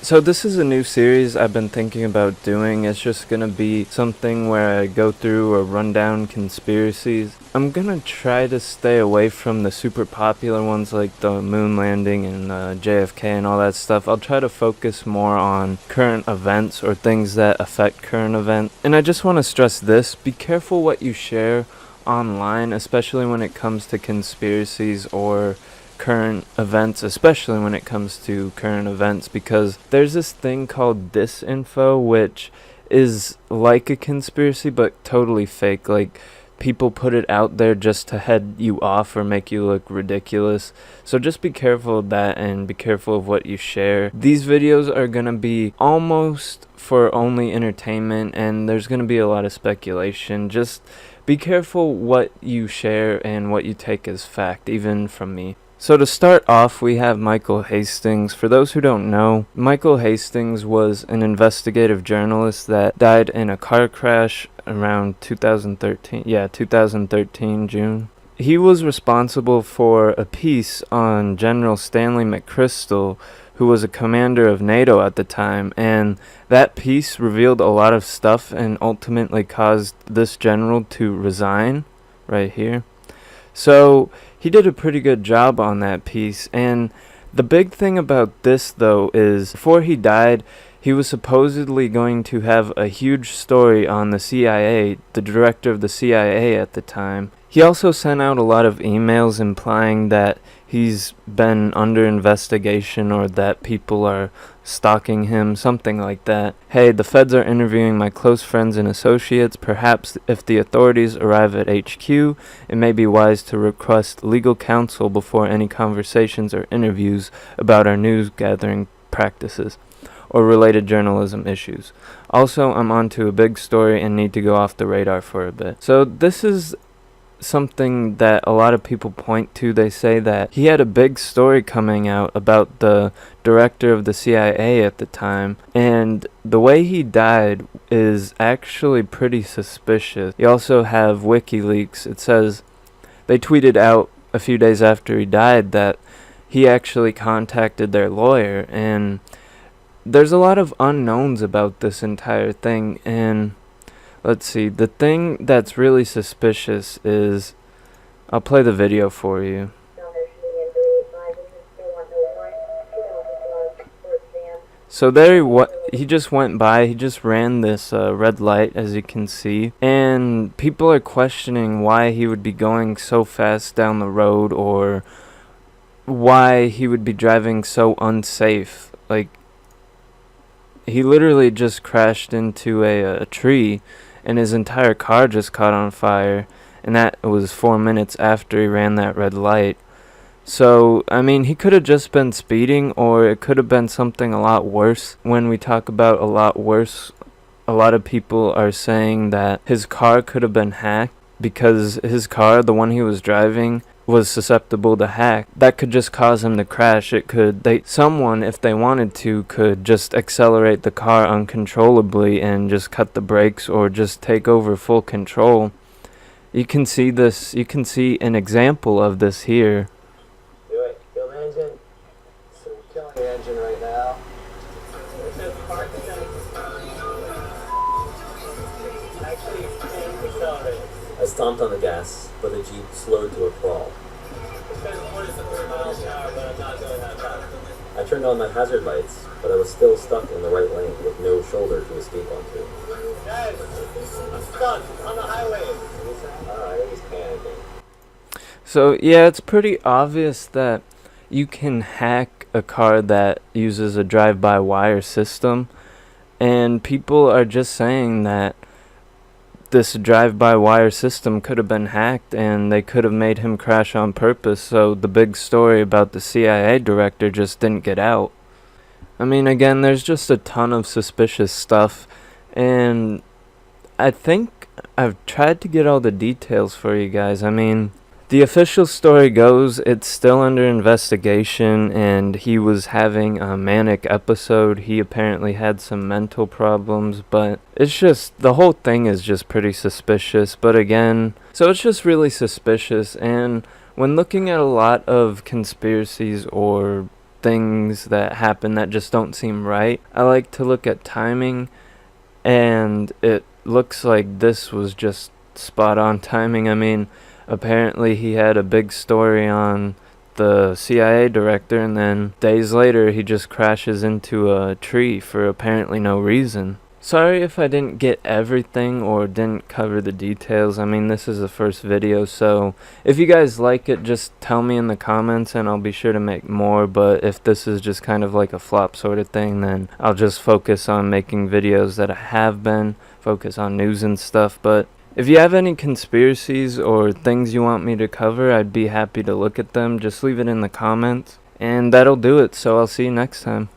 So this is a new series I've been thinking about doing. It's just gonna be something where I go through or run down conspiracies. I'm gonna try to stay away from the super popular ones like the moon landing and JFK and all that stuff. I'll try to focus more on current events or things that affect current events. And I just want to stress this: be careful what you share online, especially when it comes to conspiracies or current events, especially when it comes to current events, because there's this thing called disinfo, which is like a conspiracy but totally fake. Like, people put it out there just to head you off or make you look ridiculous. So just be careful of that and be careful of what you share. These videos are gonna be almost for only entertainment, and there's gonna be a lot of speculation. Just be careful what you share and what you take as fact, even from me. So to start off, we have Micheal Hastings. For those who don't know, Micheal Hastings was an investigative journalist that died in a car crash around 2013. Yeah, 2013 June. He was responsible for a piece on General Stanley McChrystal, who was a commander of NATO at the time, and that piece revealed a lot of stuff and ultimately caused this general to resign right here. So he did a pretty good job on that piece, and the big thing about this though is before he died, he was supposedly going to have a huge story on the CIA, the director of the CIA at the time. He also sent out a lot of emails implying that he's been under investigation or that people are stalking him, something like that. Hey, the feds are interviewing my close friends and associates. Perhaps if the authorities arrive at HQ, it may be wise to request legal counsel before any conversations or interviews about our news gathering practices or related journalism issues. Also, I'm onto a big story and need to go off the radar for a bit. So this is something that a lot of people point to. They say that he had a big story coming out about the director of the CIA at the time, and the way he died is actually pretty suspicious. You also have WikiLeaks. It says they tweeted out a few days after he died that he actually contacted their lawyer, and there's a lot of unknowns about this entire thing. And let's see, the thing that's really suspicious is, I'll play the video for you. So there he just went by, he just ran this red light, as you can see, and people are questioning why he would be going so fast down the road or why he would be driving so unsafe. Like, he literally just crashed into a tree, and his entire car just caught on fire, and that was 4 minutes after he ran that red light. So, I mean, he could have just been speeding, or it could have been something a lot worse. When we talk about a lot worse, a lot of people are saying that his car could have been hacked, because his car, the one he was driving, was susceptible to hack. That could just cause him to crash. Someone, if they wanted to, could just accelerate the car uncontrollably and just cut the brakes or just take over full control. You can see this, you can see an example of this here. Do it. Kill the engine. So we're killing the engine right now. Actually, accelerate. I stomped on the gas, but the Jeep slowed to a crawl. I turned on my hazard lights, but I was still stuck in the right lane with no shoulder to escape onto. Guys, I'm stuck on the highway. He's panicking. So yeah, it's pretty obvious that you can hack a car that uses a drive-by-wire system, and people are just saying that this drive-by-wire system could have been hacked and they could have made him crash on purpose, so the big story about the CIA director just didn't get out. I mean, again, there's just a ton of suspicious stuff, and I think I've tried to get all the details for you guys. I mean, the official story goes it's still under investigation, and he was having a manic episode. He apparently had some mental problems, but it's just, the whole thing is just pretty suspicious. But again, so it's just really suspicious, and when looking at a lot of conspiracies or things that happen that just don't seem right. I like to look at timing, and it looks like this was just spot on timing. I mean, apparently he had a big story on the CIA director, and then days later he just crashes into a tree for apparently no reason. Sorry if I didn't get everything or didn't cover the details. I mean, this is the first video, so if you guys like it, just tell me in the comments and I'll be sure to make more. But if this is just kind of like a flop sort of thing, then I'll just focus on making videos that I have been, focus on news and stuff. But if you have any conspiracies or things you want me to cover, I'd be happy to look at them. Just leave it in the comments, and that'll do it. So I'll see you next time.